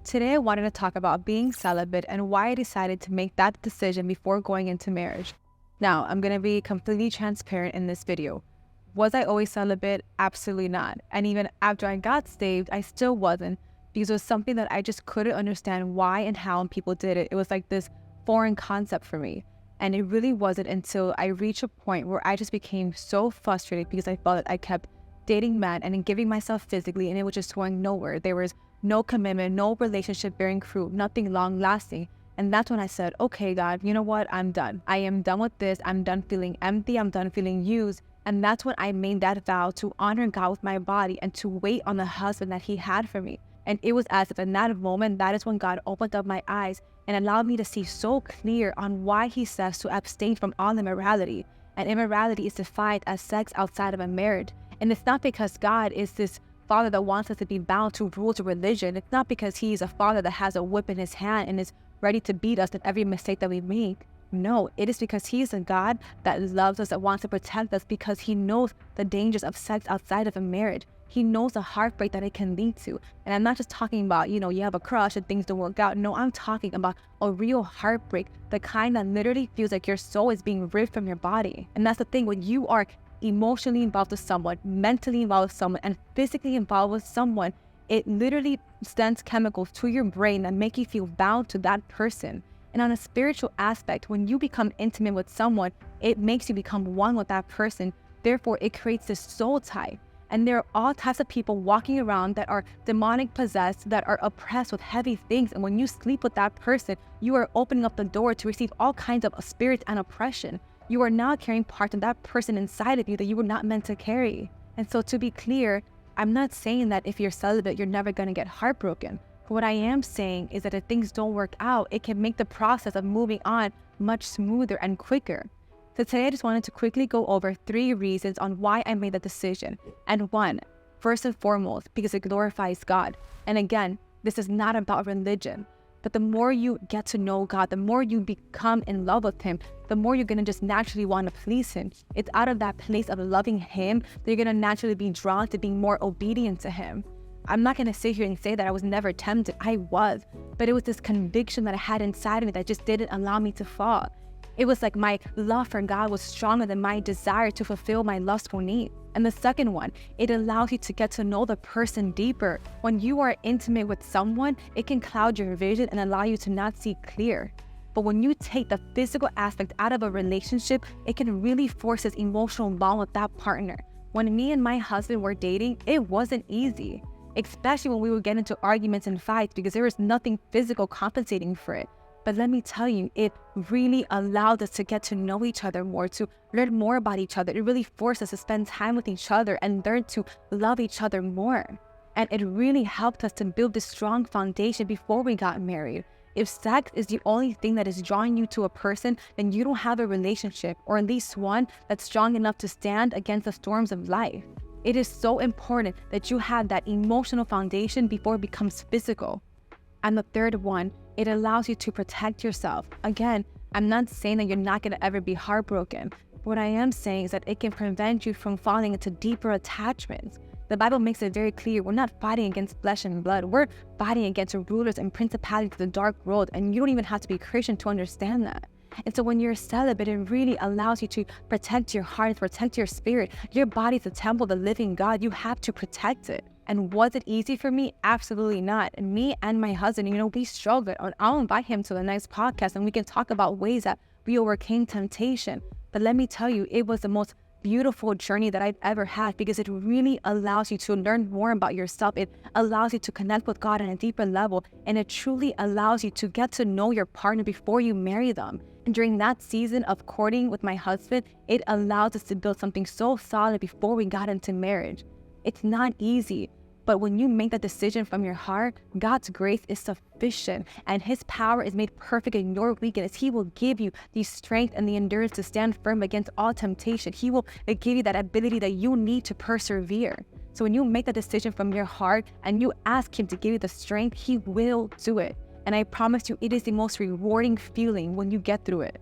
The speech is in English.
Today I wanted to talk about being celibate and why I decided to make that decision before going into marriage. Now, I'm going to be completely transparent in this video. Was I always celibate? Absolutely not. And even after I got saved, I still wasn't, because it was something that I just couldn't understand why and how people did it. It was like this foreign concept for me. And it really wasn't until I reached a point where I just became so frustrated because I felt that I kept dating men and giving myself physically, and it was just going nowhere. There was no commitment, no relationship bearing fruit, nothing long lasting. And that's when I said, okay, God, you know what? I'm done. I am done with this. I'm done feeling empty. I'm done feeling used. And that's when I made that vow to honor God with my body and to wait on the husband that he had for me. And it was as if in that moment, that is when God opened up my eyes and allowed me to see so clear on why he says to abstain from all immorality. And immorality is defined as sex outside of a marriage. And it's not because God is this father that wants us to be bound to rules of religion. It's not because he's a father that has a whip in his hand and is ready to beat us at every mistake that we make. No, it is because he is a God that loves us, that wants to protect us, because he knows the dangers of sex outside of a marriage. He knows the heartbreak that it can lead to. And I'm not just talking about, you have a crush and things don't work out. No, I'm talking about a real heartbreak, the kind that literally feels like your soul is being ripped from your body. And that's the thing, when you are emotionally involved with someone, mentally involved with someone, and physically involved with someone, it literally sends chemicals to your brain that make you feel bound to that person. And on a spiritual aspect, when you become intimate with someone, it makes you become one with that person. Therefore, it creates this soul tie. And there are all types of people walking around that are demonic possessed, that are oppressed with heavy things. And when you sleep with that person, you are opening up the door to receive all kinds of spirits and oppression. You are now carrying part of that person inside of you that you were not meant to carry. And so, to be clear, I'm not saying that if you're celibate, you're never going to get heartbroken. But what I am saying is that if things don't work out, it can make the process of moving on much smoother and quicker. So today I just wanted to quickly go over 3 reasons on why I made that decision. And 1, first and foremost, because it glorifies God. And again, this is not about religion. But the more you get to know God, the more you become in love with him, the more you're going to just naturally want to please him. It's out of that place of loving him that you're going to naturally be drawn to being more obedient to him. I'm not going to sit here and say that I was never tempted. I was. But it was this conviction that I had inside of me that just didn't allow me to fall. It was like my love for God was stronger than my desire to fulfill my lustful need. And the second one, it allows you to get to know the person deeper. When you are intimate with someone, it can cloud your vision and allow you to not see clear. But when you take the physical aspect out of a relationship, it can really force this emotional bond with that partner. When me and my husband were dating, it wasn't easy, especially when we would get into arguments and fights, because there was nothing physical compensating for it. But let me tell you, it really allowed us to get to know each other more, to learn more about each other. It really forced us to spend time with each other and learn to love each other more. And it really helped us to build this strong foundation before we got married. If sex is the only thing that is drawing you to a person, then you don't have a relationship, or at least one that's strong enough to stand against the storms of life. It is so important that you have that emotional foundation before it becomes physical. And the third one, it allows you to protect yourself. Again, I'm not saying that you're not going to ever be heartbroken. What I am saying is that it can prevent you from falling into deeper attachments. The Bible makes it very clear we're not fighting against flesh and blood. We're fighting against rulers and principalities of the dark world. And you don't even have to be Christian to understand that. And so when you're celibate, it really allows you to protect your heart, protect your spirit. Your body's a temple of the living God. You have to protect it. And was it easy for me? Absolutely not. And me and my husband, we struggled. I'll invite him to the next podcast and we can talk about ways that we overcame temptation. But let me tell you, it was the most beautiful journey that I've ever had, because it really allows you to learn more about yourself. It allows you to connect with God on a deeper level. And it truly allows you to get to know your partner before you marry them. And during that season of courting with my husband, it allows us to build something so solid before we got into marriage. It's not easy, but when you make that decision from your heart, God's grace is sufficient and his power is made perfect in your weakness. He will give you the strength and the endurance to stand firm against all temptation. He will give you that ability that you need to persevere. So when you make that decision from your heart and you ask him to give you the strength, he will do it. And I promise you, it is the most rewarding feeling when you get through it.